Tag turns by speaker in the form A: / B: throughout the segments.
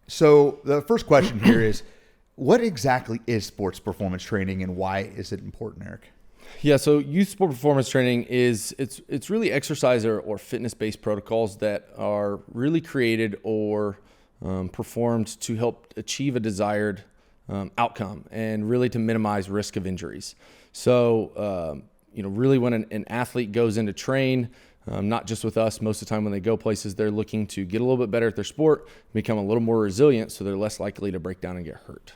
A: So the first question here is, what exactly is sports performance training and why is it important, Eric?
B: Yeah, so youth sport performance training it's really exercise or fitness-based protocols that are really created or performed to help achieve a desired outcome and really to minimize risk of injuries. So, really when an athlete goes in to train, not just with us, most of the time when they go places, they're looking to get a little bit better at their sport, become a little more resilient so they're less likely to break down and get hurt.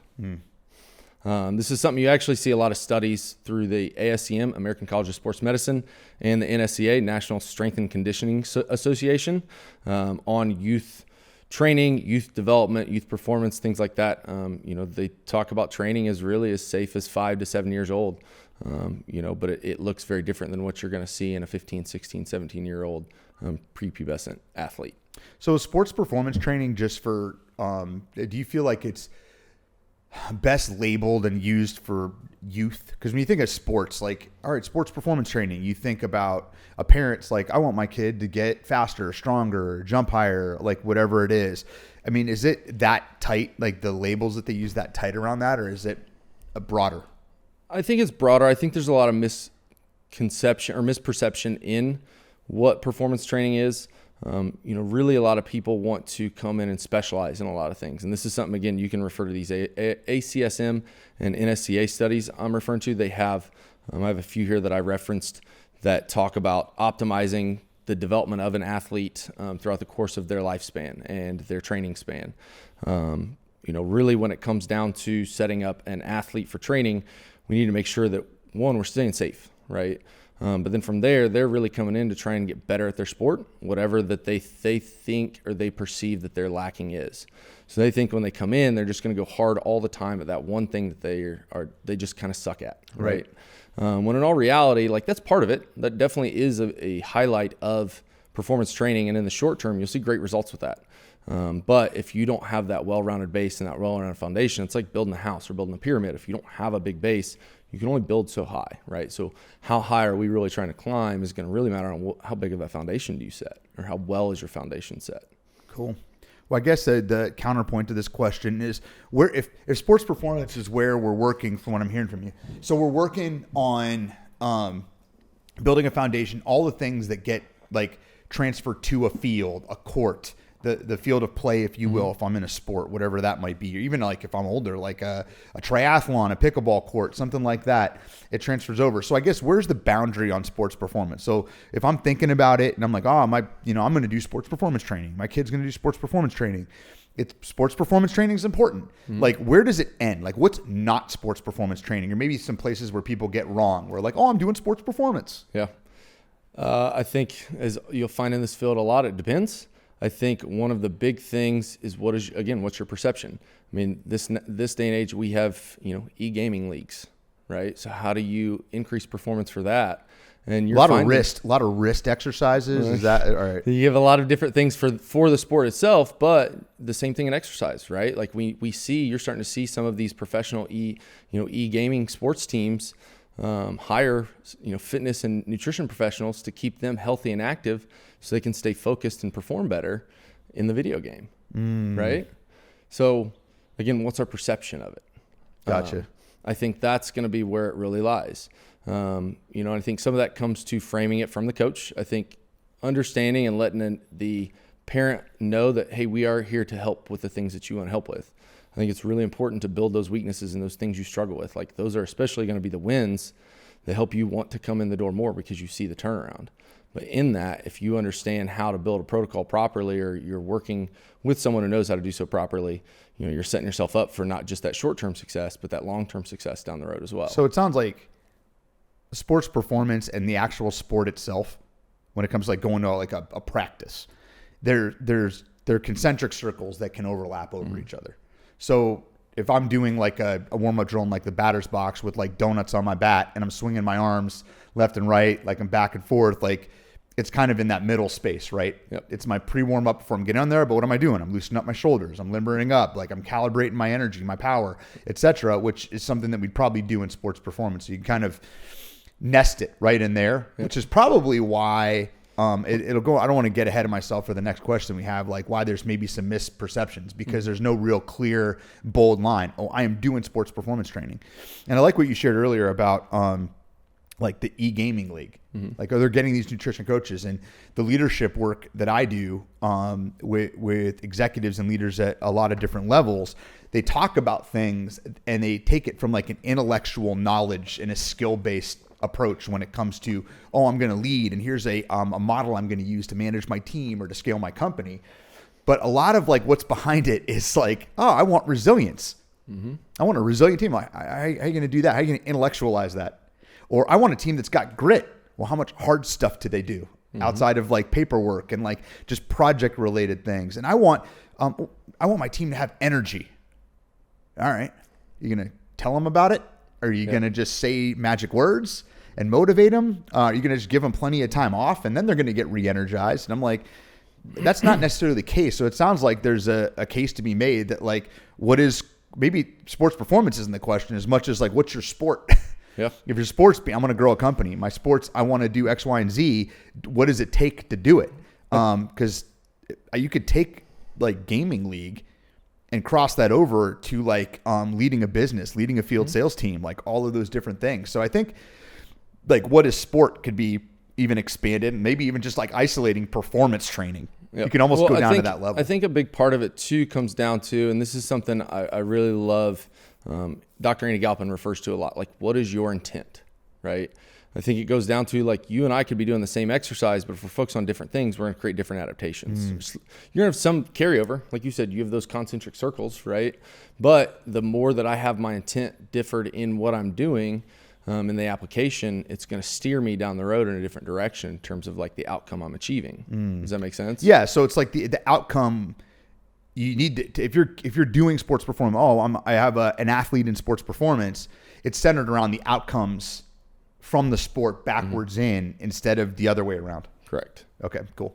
B: This is something you actually see a lot of studies through the ASCM, American College of Sports Medicine, and the NSCA, National Strength and Conditioning Association, on youth training, youth development, youth performance, things like that. They talk about training as really as safe as 5 to 7 years old, but it looks very different than what you're going to see in a 15, 16, 17-year-old prepubescent athlete.
A: So sports performance training just for, do you feel like it's best labeled and used for youth? Because when you think of sports, like, all right, sports performance training, you think about a parent's like, I want my kid to get faster, stronger, jump higher, like whatever it is. I mean, is it that tight, like the labels that they use that tight around that, or is it broader?
B: I think it's broader. I think there's a lot of misconception or misperception in what performance training is. Really a lot of people want to come in and specialize in a lot of things. And this is something, again, you can refer to these ACSM and NSCA studies I'm referring to. They have, I have a few here that I referenced that talk about optimizing the development of an athlete throughout the course of their lifespan and their training span. Really when it comes down to setting up an athlete for training, we need to make sure that, one, we're staying safe, right? But then from there, they're really coming in to try and get better at their sport, whatever that they think or they perceive that their lacking is. So they think when they come in, they're just going to go hard all the time at that one thing that they just kind of suck at, right? When in all reality, like that's part of it. That definitely is a highlight of performance training, and in the short term, you'll see great results with that. But if you don't have that well-rounded base and that well-rounded foundation, it's like building a house or building a pyramid. If you don't have a big base, you can only build so high, right? So how high are we really trying to climb is going to really matter on how big of a foundation do you set, or how well is your foundation set.
A: Cool. Well, I guess the counterpoint to this question is where if sports performance is where we're working, from what I'm hearing from you. So we're working on building a foundation, all the things that get like transferred to a field, a court, the field of play, if you will, if I'm in a sport, whatever that might be, or even like if I'm older, like a triathlon, a pickleball court, something like that, it transfers over. So I guess where's the boundary on sports performance? So if I'm thinking about it and I'm like, I'm going to do sports performance training. My kid's going to do sports performance training. Sports performance training is important. Like, where does it end? Like, what's not sports performance training? Or maybe some places where people get wrong, where like, I'm doing sports performance.
B: Yeah. I think as you'll find in this field a lot, it depends. I think one of the big things is what's your perception? I mean, this day and age, we have, e-gaming leagues, right? So how do you increase performance for that? And
A: a lot of wrist exercises. Is that all right?
B: You have a lot of different things for the sport itself, but the same thing in exercise, right? Like you're starting to see some of these professional e-gaming sports teams hire, fitness and nutrition professionals to keep them healthy and active so they can stay focused and perform better in the video game, right? So again, what's our perception of it?
A: Gotcha.
B: I think that's going to be where it really lies. I think some of that comes to framing it from the coach. I think understanding and letting the parent know that, hey, we are here to help with the things that you want to help with. I think it's really important to build those weaknesses and those things you struggle with. Like those are especially going to be the wins that help you want to come in the door more because you see the turnaround. But in that, if you understand how to build a protocol properly, or you're working with someone who knows how to do so properly, you're setting yourself up for not just that short-term success, but that long-term success down the road as well.
A: So it sounds like sports performance and the actual sport itself, when it comes to like going to like a practice, there are concentric circles that can overlap over each other. So if I'm doing like a warm-up drill in like the batter's box with like donuts on my bat and I'm swinging my arms left and right, like I'm back and forth, like it's kind of in that middle space, right?
B: Yep.
A: It's my pre-warm-up before I'm getting on there, but what am I doing? I'm loosening up my shoulders. I'm limbering up. Like I'm calibrating my energy, my power, etc., which is something that we'd probably do in sports performance. So you can kind of nest it right in there, which is probably why it'll go. I don't want to get ahead of myself for the next question we have, like why there's maybe some misperceptions, because there's no real clear, bold line. Oh, I am doing sports performance training. And I like what you shared earlier about like the e-gaming league. Like, they're getting these nutrition coaches, and the leadership work that I do with executives and leaders at a lot of different levels. They talk about things and they take it from like an intellectual knowledge and a skill-based approach when it comes to, oh, I'm going to lead, and here's a model I'm going to use to manage my team or to scale my company. But a lot of like what's behind it is like, oh, I want resilience. I want a resilient team. Like, how are you going to do that? How are you going to intellectualize that? Or I want a team that's got grit. Well, how much hard stuff do they do outside of like paperwork and like just project related things? And I want my team to have energy. All right. You going to tell them about it? Or are you going to just say magic words and motivate them? Are you going to just give them plenty of time off and then they're going to get re-energized? And I'm like, that's not necessarily the case. So it sounds like there's a case to be made that like, what is maybe sports performance isn't the question as much as like, what's your sport?
B: Yeah.
A: If you're sports, I'm going to grow a company. My sports, I want to do X, Y, and Z. What does it take to do it? Because you could take like gaming league and cross that over to like leading a business, leading a field sales team, like all of those different things. So I think like what is sport could be even expanded, and maybe even just like isolating performance training. Yep. You can almost go down to that level.
B: I think a big part of it too comes down to, and this is something I really love, Dr. Andy Galpin refers to a lot, like what is your intent, right? I think it goes down to like you and I could be doing the same exercise, but if we're focused on different things, we're going to create different adaptations. You're going to have some carryover. Like you said, you have those concentric circles, right? But the more that I have my intent differed in what I'm doing in the application, it's going to steer me down the road in a different direction in terms of like the outcome I'm achieving. Does that make sense?
A: Yeah. So it's like the outcome you need to, if you're doing sports performance, I have an athlete in sports performance, it's centered around the outcomes from the sport backwards in instead of the other way around.
B: Correct.
A: Okay, cool.